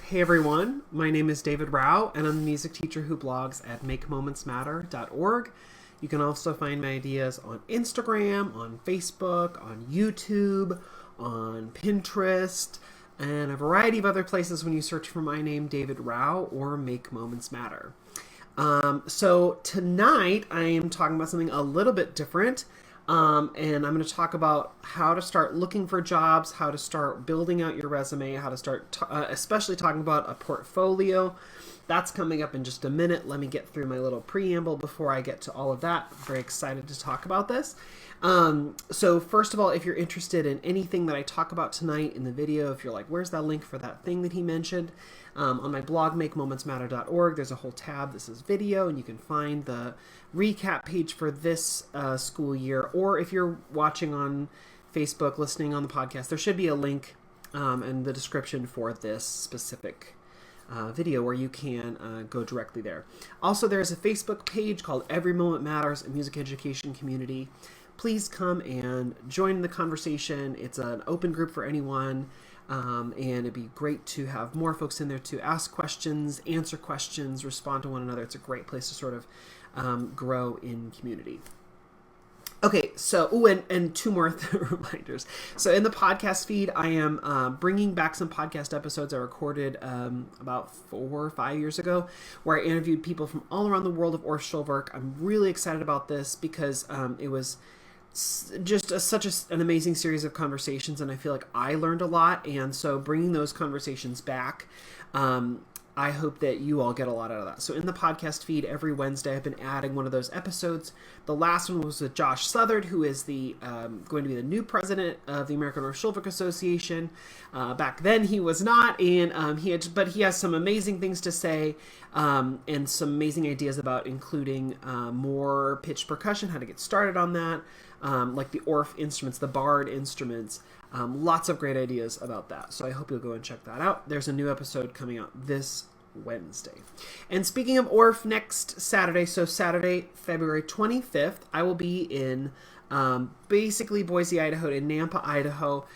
Hey everyone, my name is David Rao, and I'm a music teacher who blogs at makemomentsmatter.org. You can also find my ideas on Instagram, on Facebook, on YouTube, on Pinterest, and a variety of other places when you search for my name, David Rao, or Make Moments Matter. So tonight I am talking about something a little bit different. And I'm going to talk about how to start looking for jobs, how to start building out your resume, how to start, especially talking about a portfolio. That's coming up in just a minute. Let me get through my little preamble before I get to all of that. I'm very excited to talk about this. So first of all, if you're interested in anything that I talk about tonight in the video, if you're like, where's that link for that thing that he mentioned? On my blog, makemomentsmatter.org, there's a whole tab that says video, and you can find the recap page for this school year. Or if you're watching on Facebook, listening on the podcast, there should be a link in the description for this specific video where you can go directly there. Also, there's a Facebook page called Every Moment Matters, a music education community. Please come and join the conversation. It's an open group for anyone. And it'd be great to have more folks in there to ask questions, answer questions, respond to one another. It's a great place to sort of grow in community. Okay, so, and two more reminders. So in the podcast feed, I am bringing back some podcast episodes I recorded about 4 or 5 years ago, where I interviewed people from all around the world of Orff Schulwerk. I'm really excited about this because it was just an amazing series of conversations, and I feel like I learned a lot. And so bringing those conversations back, I hope that you all get a lot out of that. So in the podcast feed every Wednesday, I've been adding one of those episodes. The last one was with Josh Southard, who is the going to be the new president of the American Orff Schulwerk Association. Back then he was not, and but he has some amazing things to say, and some amazing ideas about including more pitched percussion, how to get started on that. Like the Orff instruments, the barred instruments. Lots of great ideas about that. So I hope you'll go and check that out. There's a new episode coming out this Wednesday. And speaking of Orff, next Saturday, so Saturday, February 25th, I will be in basically Boise, Idaho, in Nampa, Idaho,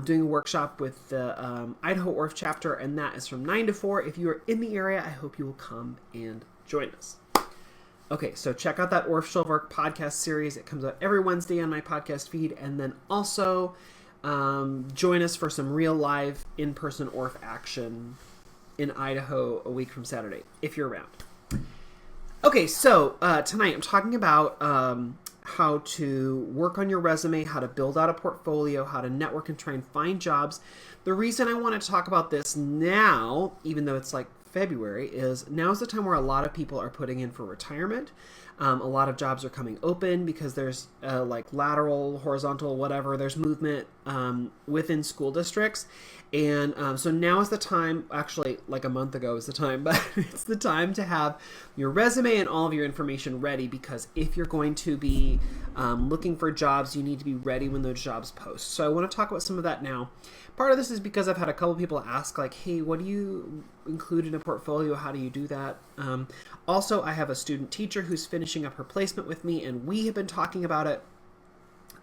doing a workshop with the Idaho Orff chapter, and that is from 9 to 4. If you are in the area, I hope you will come and join us. Okay, so check out that Orff Schulwerk podcast series. It comes out every Wednesday on my podcast feed. And then also join us for some real live in-person Orff action in Idaho a week from Saturday, if you're around. Okay, so tonight I'm talking about how to work on your resume, how to build out a portfolio, how to network and try and find jobs. The reason I want to talk about this now, even though it's like February, is now's the time where a lot of people are putting in for retirement. A lot of jobs are coming open because there's like lateral, horizontal, whatever. There's movement within school districts. And so now is the time, actually like a month ago is the time, but it's the time to have your resume and all of your information ready, because if you're going to be looking for jobs, you need to be ready when those jobs post. So I want to talk about some of that now. Part of this is because I've had a couple people ask, like, hey, what do you include in a portfolio? How do you do that? Also, I have a student teacher who's finishing up her placement with me, and we have been talking about it.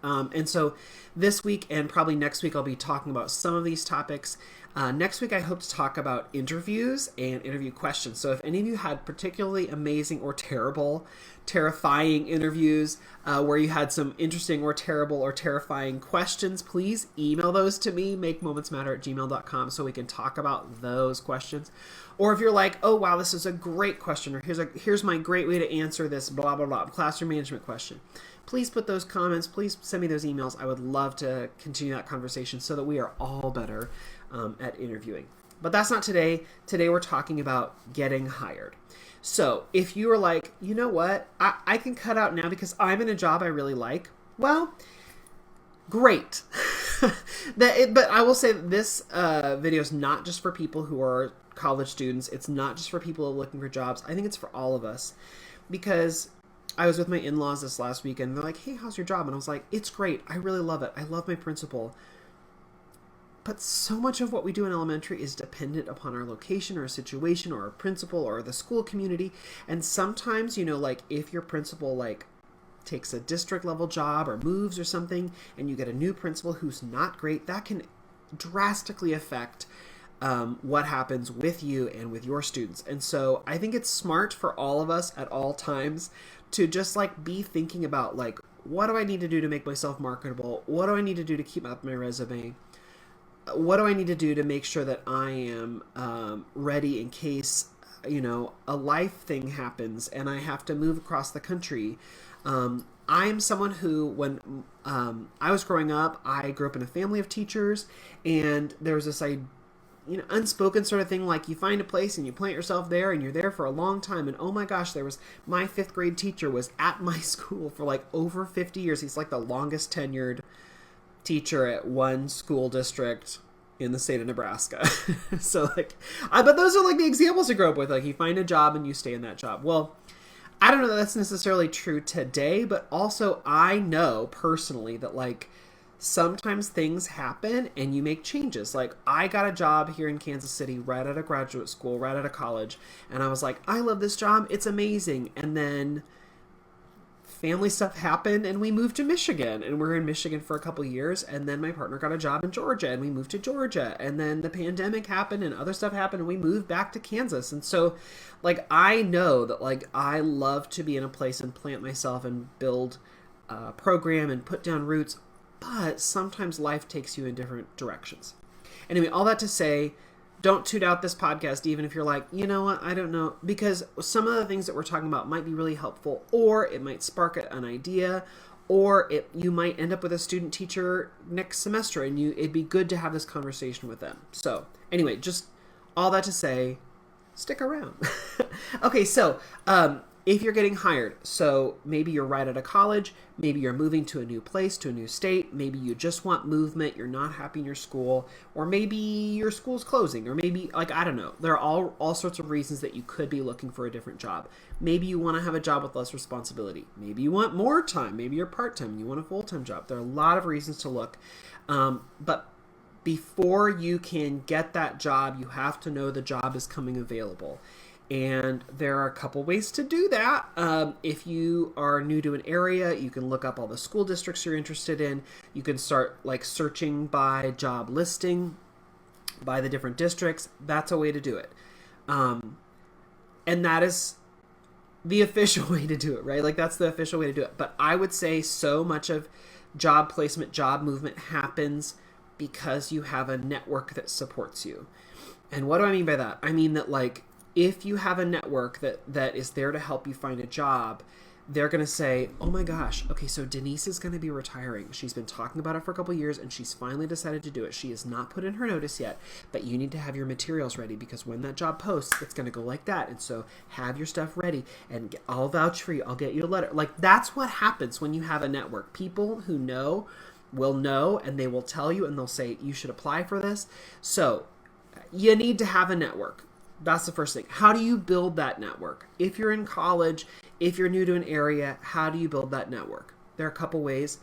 And so this week and probably next week, I'll be talking about some of these topics. Next week, I hope to talk about interviews and interview questions. So if any of you had particularly amazing or terrifying interviews where you had some interesting or terrible or terrifying questions, please email those to me, makemomentsmatter@gmail.com, so we can talk about those questions. Or if you're like, oh, wow, this is a great question, or here's my great way to answer this blah, blah, blah, classroom management question. Please put those comments, please send me those emails. I would love to continue that conversation so that we are all better at interviewing. But that's not today. Today we're talking about getting hired. So if you are like, you know what, I can cut out now because I'm in a job I really like, well, great. But I will say that this video is not just for people who are college students. It's not just for people who are looking for jobs. I think it's for all of us, because I was with my in-laws this last weekend, and they're like, hey, how's your job? And I was like, it's great. I really love it. I love my principal. But so much of what we do in elementary is dependent upon our location or a situation or our principal or the school community. And sometimes, you know, like if your principal like takes a district level job or moves or something, and you get a new principal who's not great, that can drastically affect what happens with you and with your students. And so I think it's smart for all of us at all times to just like be thinking about like, what do I need to do to make myself marketable? What do I need to do to keep up my resume? What do I need to do to make sure that I am ready in case, a life thing happens and I have to move across the country? I am someone who, when I was growing up, I grew up in a family of teachers, and there was this unspoken sort of thing, like you find a place and you plant yourself there and you're there for a long time. And oh my gosh, my 5th grade teacher was at my school for like over 50 years. He's like the longest tenured teacher at one school district in the state of Nebraska. So like, but those are like the examples to grow up with. Like you find a job and you stay in that job. Well, I don't know that that's necessarily true today, but also I know personally that like sometimes things happen and you make changes. Like I got a job here in Kansas City right at a graduate school, right at a college. And I was like, I love this job. It's amazing. And then family stuff happened and we moved to Michigan, and we're in Michigan for a couple years. And then my partner got a job in Georgia and we moved to Georgia. And then the pandemic happened and other stuff happened and we moved back to Kansas. And so like, I know that like, I love to be in a place and plant myself and build a program and put down roots. But sometimes life takes you in different directions. Anyway, all that to say, don't tune out this podcast even if you're like, you know what, I don't know. Because some of the things that we're talking about might be really helpful, or it might spark an idea, or you might end up with a student teacher next semester and it'd be good to have this conversation with them. So anyway, just all that to say, stick around. Okay, so if you're getting hired, so maybe you're right out of college, maybe you're moving to a new place, to a new state, maybe you just want movement, you're not happy in your school, or maybe your school's closing, or maybe, like, I don't know. There are all sorts of reasons that you could be looking for a different job. Maybe you want to have a job with less responsibility. Maybe you want more time. Maybe you're part-time and you want a full-time job. There are a lot of reasons to look. But before you can get that job, you have to know the job is coming available. And there are a couple ways to do that. If you are new to an area, you can look up all the school districts you're interested in. You can start like searching by job listing, by the different districts. That's a way to do it. And that is the official way to do it, right? Like that's the official way to do it. But I would say so much of job placement, job movement happens because you have a network that supports you. And what do I mean by that? I mean that like, if you have a network that is there to help you find a job, they're going to say, oh my gosh, okay, so Denise is going to be retiring. She's been talking about it for a couple years and she's finally decided to do it. She has not put in her notice yet, but you need to have your materials ready because when that job posts, it's going to go like that. And so have your stuff ready and I'll vouch for you. I'll get you a letter. Like that's what happens when you have a network. People who know will know and they will tell you and they'll say, you should apply for this. So you need to have a network. That's the first thing. How do you build that network? If you're in college, if you're new to an area, how do you build that network? There are a couple ways.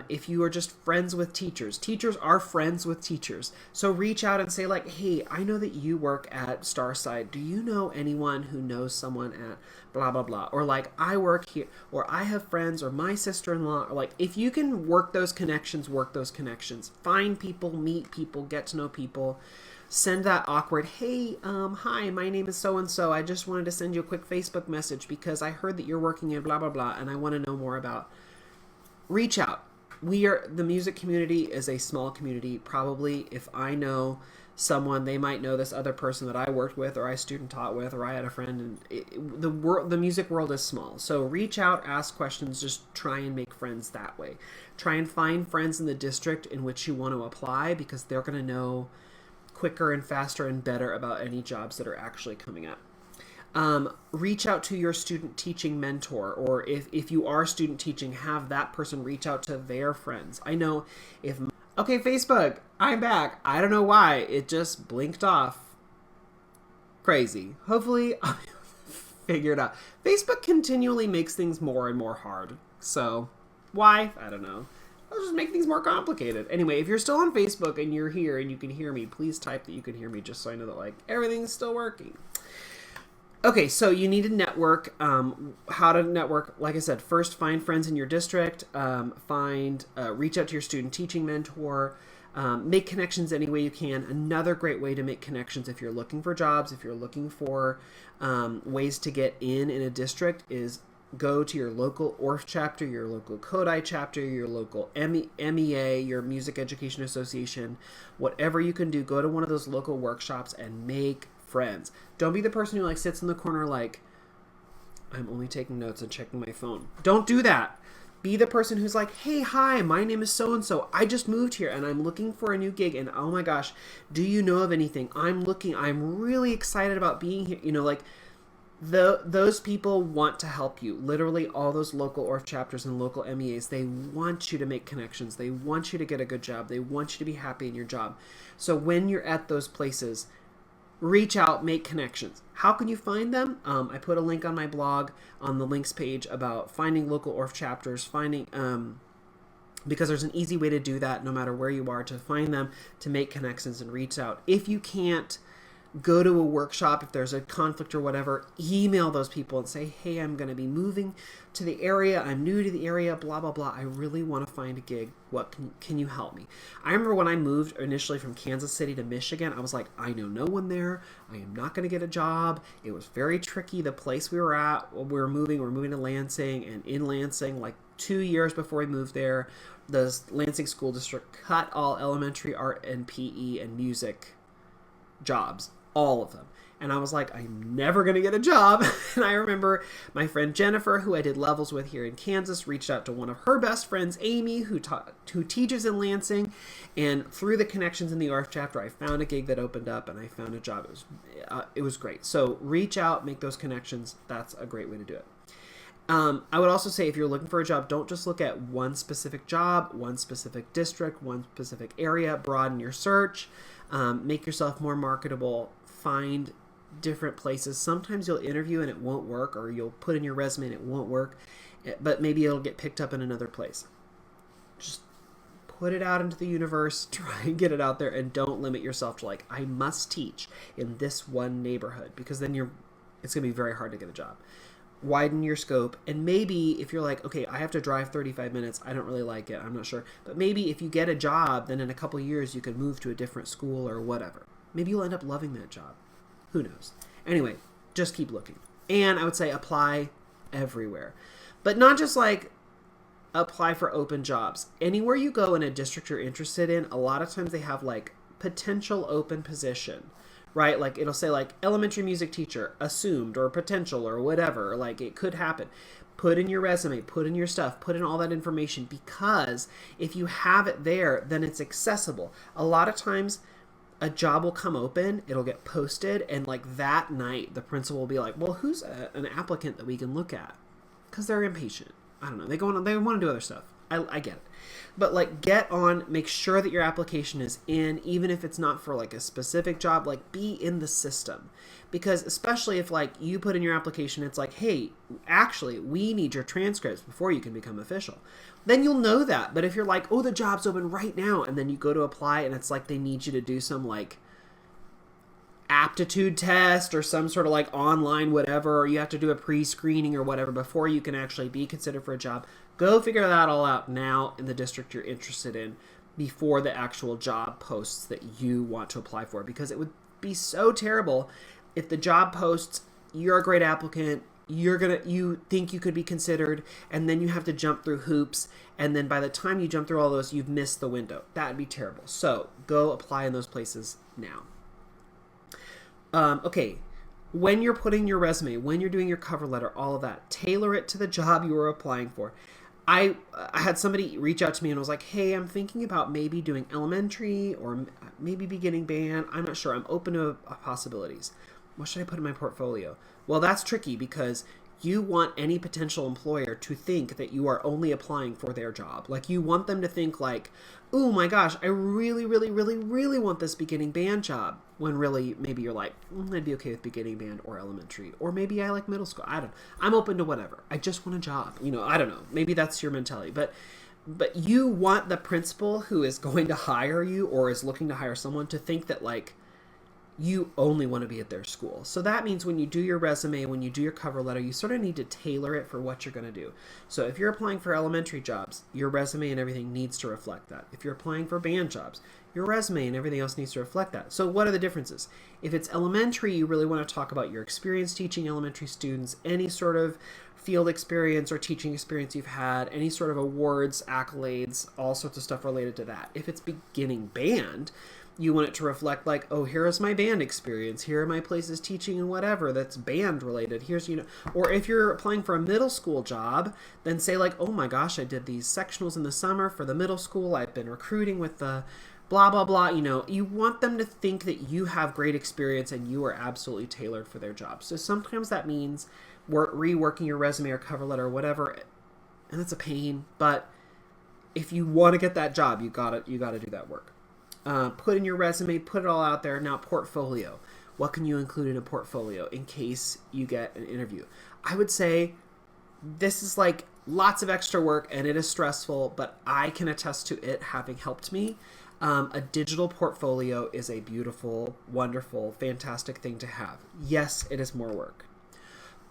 If you are just friends with teachers are friends with teachers. So reach out and say like, hey, I know that you work at Starside. Do you know anyone who knows someone at blah, blah, blah? Or like, I work here, or I have friends, or my sister-in-law. Or like, if you can work those connections, work those connections. Find people, meet people, get to know people. Send that awkward, hey, hi, my name is so-and-so. I just wanted to send you a quick Facebook message because I heard that you're working in blah, blah, blah, and I want to know more about. Reach out. The music community is a small community. Probably if I know someone, they might know this other person that I worked with or I student taught with or I had a friend. And the music world is small. So reach out, ask questions, just try and make friends that way. Try and find friends in the district in which you want to apply because they're going to know quicker and faster and better about any jobs that are actually coming up. Reach out to your student teaching mentor, or if you are student teaching, have that person reach out to their friends. I know okay, Facebook, I'm back. I don't know why. It just blinked off. Crazy. Hopefully I'll figure it out. Facebook continually makes things more and more hard. So why? I don't know. I'll just make things more complicated. Anyway, if you're still on Facebook and you're here and you can hear me, please type that you can hear me just so I know that like everything's still working. Okay, so you need a network. How to network? Like I said, first find friends in your district. Reach out to your student teaching mentor. Make connections any way you can. Another great way to make connections if you're looking for jobs, if you're looking for ways to get in a district, is go to your local ORF chapter, your local Kodai chapter, your local MEA, your Music Education Association, whatever you can do. Go to one of those local workshops and make friends. Don't be the person who like sits in the corner like, I'm only taking notes and checking my phone. Don't do that. Be the person who's like, hey, hi, my name is so-and-so. I just moved here and I'm looking for a new gig. And oh my gosh, do you know of anything? I'm really excited about being here. You know, like those people want to help you. Literally all those local ORF chapters and local MEAs, they want you to make connections. They want you to get a good job. They want you to be happy in your job. So when you're at those places, reach out, make connections. How can you find them? I put a link on my blog on the links page about finding local ORF chapters, because there's an easy way to do that no matter where you are, to find them, to make connections and reach out. If you can't go to a workshop, if there's a conflict or whatever, email those people and say, hey, I'm going to be moving to the area. I'm new to the area, blah, blah, blah. I really want to find a gig. What can you help me? I remember when I moved initially from Kansas City to Michigan, I was like, I know no one there. I am not going to get a job. It was very tricky. The place we were at, we're moving to Lansing, and in Lansing, like 2 years before we moved there, the Lansing School District cut all elementary art and PE and music jobs. All of them. And I was like, I'm never going to get a job. And I remember my friend Jennifer, who I did levels with here in Kansas, reached out to one of her best friends, Amy, who teaches in Lansing. And through the connections in the ORF chapter, I found a gig that opened up and I found a job. It was great. So reach out, make those connections. That's a great way to do it. I would also say if you're looking for a job, don't just look at one specific job, one specific district, one specific area. Broaden your search. Make yourself more marketable. Find different places. Sometimes you'll interview and it won't work, or you'll put in your resume and it won't work, but maybe it'll get picked up in another place. Just put it out into the universe, try and get it out there, and don't limit yourself to like, I must teach in this one neighborhood, because then it's going to be very hard to get a job. Widen your scope, and maybe if you're like, okay, I have to drive 35 minutes, I don't really like it, I'm not sure, but maybe if you get a job, then in a couple years you could move to a different school or whatever. Maybe you'll end up loving that job. Who knows? Anyway, just keep looking. And I would say apply everywhere. But not just like apply for open jobs. Anywhere you go in a district you're interested in, a lot of times they have like potential open position, right? Like it'll say like elementary music teacher, assumed, or potential, or whatever. Like it could happen. Put in your resume, put in your stuff, put in all that information, because if you have it there, then it's accessible. A lot of times a job will come open, it'll get posted, and like that night, the principal will be like, well, who's an applicant that we can look at? Because they're impatient. I don't know. They want to do other stuff. I get it. But like get on, make sure that your application is in, even if it's not for like a specific job, like be in the system. Because especially if like you put in your application, it's like, hey, actually, we need your transcripts before you can become official. Then you'll know that. But if you're like, oh, the job's open right now, and then you go to apply and it's like they need you to do some like aptitude test or some sort of like online whatever, or you have to do a pre-screening or whatever before you can actually be considered for a job, go figure that all out now in the district you're interested in before the actual job posts that you want to apply for, because it would be so terrible if the job posts, you're a great applicant, you think you could be considered, and then you have to jump through hoops, and then by the time you jump through all those, you've missed the window. That would be terrible. So go apply in those places now. Okay, when you're putting your resume, when you're doing your cover letter, all of that, tailor it to the job you are applying for. I had somebody reach out to me and was like, hey, I'm thinking about maybe doing elementary or maybe beginning band. I'm not sure. I'm open to possibilities. What should I put in my portfolio? Well, that's tricky because you want any potential employer to think that you are only applying for their job. Like you want them to think like, oh my gosh, I really, really, really, really want this beginning band job. When really maybe you're like, I'd be okay with beginning band or elementary, or maybe I like middle school. I'm open to whatever. I just want a job. I don't know. Maybe that's your mentality, but you want the principal who is going to hire you or is looking to hire someone to think that like you only want to be at their school. So that means when you do your resume, when you do your cover letter, you sort of need to tailor it for what you're going to do. So if you're applying for elementary jobs, your resume and everything needs to reflect that. If you're applying for band jobs, your resume and everything else needs to reflect that. So what are the differences? If it's elementary, you really want to talk about your experience teaching elementary students, any sort of field experience or teaching experience you've had, any sort of awards, accolades, all sorts of stuff related to that. If it's beginning band, you want it to reflect like, oh, here is my band experience. Here are my places teaching and whatever that's band related. Here's, or if you're applying for a middle school job, then say like, oh my gosh, I did these sectionals in the summer for the middle school. I've been recruiting with the blah, blah, blah. You want them to think that you have great experience and you are absolutely tailored for their job. So sometimes that means reworking your resume or cover letter or whatever. And that's a pain, but if you want to get that job, you gotta do that work. Put in your resume, put it all out there. Now, portfolio. What can you include in a portfolio in case you get an interview? I would say this is like lots of extra work and it is stressful, but I can attest to it having helped me. A digital portfolio is a beautiful, wonderful, fantastic thing to have. Yes, it is more work,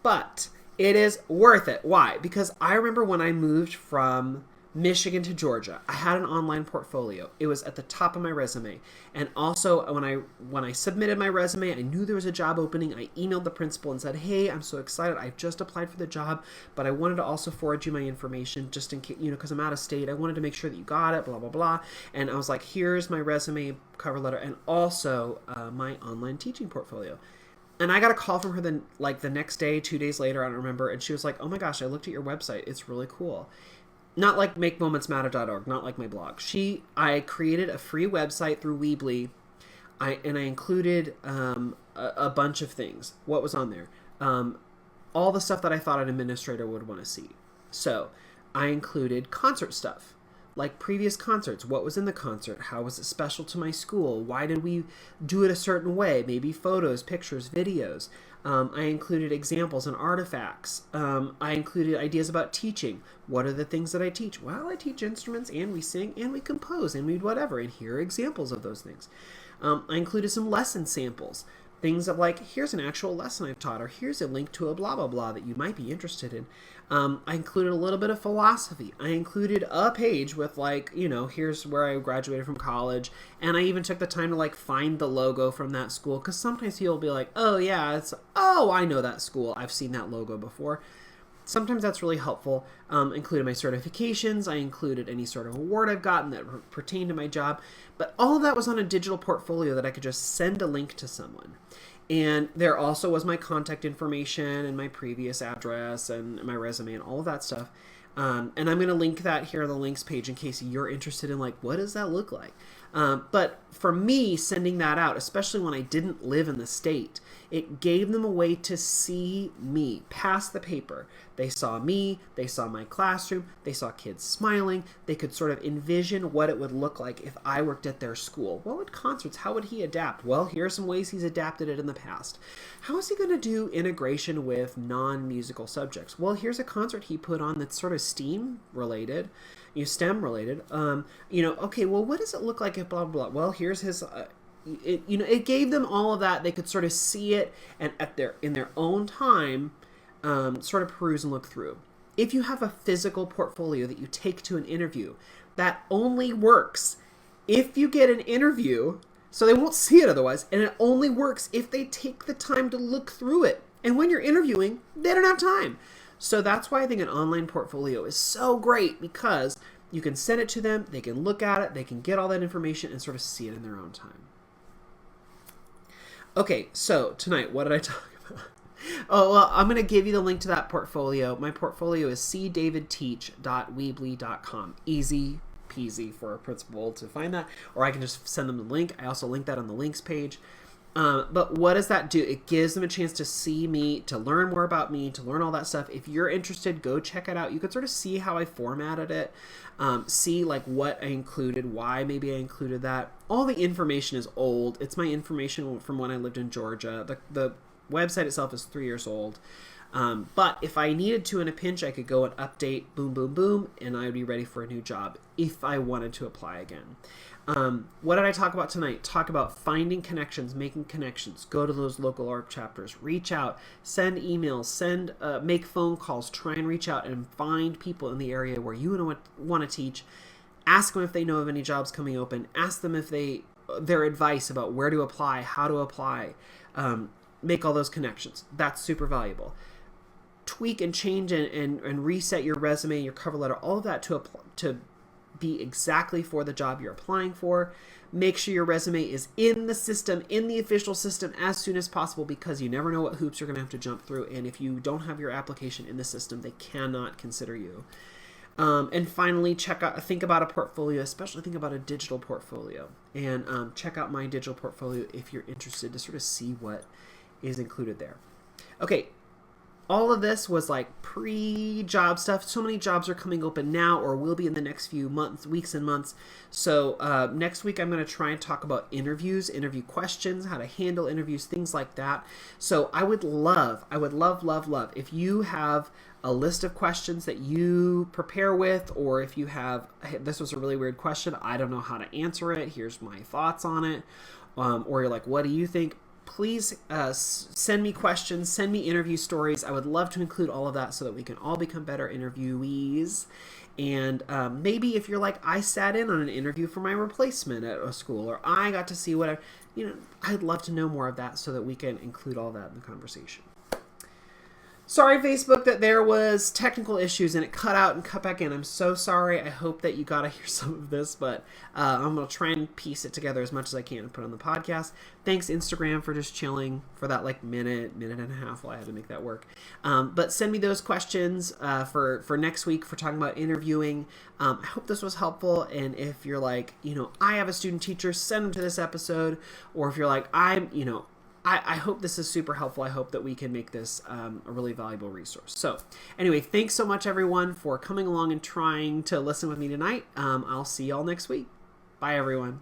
but it is worth it. Why? Because I remember when I moved from Michigan to Georgia, I had an online portfolio. It was at the top of my resume. And also when I submitted my resume, I knew there was a job opening. I emailed the principal and said, hey, I'm so excited. I've just applied for the job, but I wanted to also forward you my information just in case, because I'm out of state. I wanted to make sure that you got it, blah, blah, blah. And I was like, here's my resume, cover letter, and also my online teaching portfolio. And I got a call from her the next day, 2 days later, I don't remember. And she was like, oh my gosh, I looked at your website. It's really cool. Not like makemomentsmatter.org, not like my blog. I created a free website through Weebly, and I included a bunch of things. What was on there? All the stuff that I thought an administrator would want to see. So I included concert stuff, like previous concerts. What was in the concert? How was it special to my school? Why did we do it a certain way? Maybe photos, pictures, videos. I included examples and artifacts. I included ideas about teaching. What are the things that I teach? Well, I teach instruments, and we sing, and we compose, and we whatever, and here are examples of those things. I included some lesson samples. Things of like, here's an actual lesson I've taught, or here's a link to a blah, blah, blah that you might be interested in. I included a little bit of philosophy. I included a page with like, here's where I graduated from college. And I even took the time to like find the logo from that school. Because sometimes people will be like, oh yeah, I know that school. I've seen that logo before. Sometimes that's really helpful. Included my certifications. I included any sort of award I've gotten that pertained to my job. But all of that was on a digital portfolio that I could just send a link to someone. And there also was my contact information and my previous address and my resume and all of that stuff. And I'm going to link that here on the links page in case you're interested in like, what does that look like? But for me, sending that out, especially when I didn't live in the state, it gave them a way to see me pass the paper. They saw me, they saw my classroom, they saw kids smiling. They could sort of envision what it would look like if I worked at their school. What would concerts, how would he adapt? Well, here are some ways he's adapted it in the past. How is he going to do integration with non-musical subjects? Well, here's a concert he put on that's sort of STEAM related. STEM related. Okay, well, what does it look like if blah, blah, blah? Well, here's his, it gave them all of that. They could sort of see it and in their own time, sort of peruse and look through. If you have a physical portfolio that you take to an interview, that only works if you get an interview, so they won't see it otherwise, and it only works if they take the time to look through it. And when you're interviewing, they don't have time. So that's why I think an online portfolio is so great, because you can send it to them, they can look at it, they can get all that information and sort of see it in their own time. Okay, so tonight, what did I talk about? Oh, well, I'm going to give you the link to that portfolio. My portfolio is cdavidteach.weebly.com. Easy peasy for a principal to find that, or I can just send them the link. I also link that on the links page. But what does that do? It gives them a chance to see me, to learn more about me, to learn all that stuff. If you're interested, go check it out. You could sort of see how I formatted it, see like what I included, why maybe I included that. All the information is old. It's my information from when I lived in Georgia. The website itself is 3 years old. But if I needed to in a pinch, I could go and update, boom, boom, boom, and I would be ready for a new job if I wanted to apply again. What did I talk about tonight? Talk about finding connections, making connections. Go to those local ARC chapters. Reach out. Send emails. Make phone calls. Try and reach out and find people in the area where you want to teach. Ask them if they know of any jobs coming open. Ask them if their advice about where to apply, how to apply. Make all those connections. That's super valuable. Tweak and change and reset your resume, your cover letter, all of that to be exactly for the job you're applying for. Make sure your resume is in the system, in the official system as soon as possible, because you never know what hoops you're going to have to jump through. And if you don't have your application in the system, they cannot consider you. And finally, think about a portfolio, especially think about a digital portfolio. And check out my digital portfolio if you're interested to sort of see what is included there. Okay. All of this was like pre-job stuff. So many jobs are coming open now or will be in the next few weeks and months. So next week I'm going to try and talk about interviews, interview questions, how to handle interviews, things like that. So I would love if you have a list of questions that you prepare with, or if you have, hey, this was a really weird question, I don't know how to answer it, here's my thoughts on it, or you're like, what do you think? Please send me questions, send me interview stories. I would love to include all of that so that we can all become better interviewees. And maybe if you're like, I sat in on an interview for my replacement at a school, or I got to see whatever, I'd love to know more of that so that we can include all that in the conversation. Sorry, Facebook, that there was technical issues and it cut out and cut back in. I'm so sorry. I hope that you got to hear some of this, but I'm going to try and piece it together as much as I can and put on the podcast. Thanks, Instagram, for just chilling for that minute and a half while I had to make that work. But send me those questions for next week for talking about interviewing. I hope this was helpful. And if you're like, I have a student teacher, send them to this episode. Or if you're like, I hope this is super helpful. I hope that we can make this a really valuable resource. So anyway, thanks so much, everyone, for coming along and trying to listen with me tonight. I'll see y'all next week. Bye, everyone.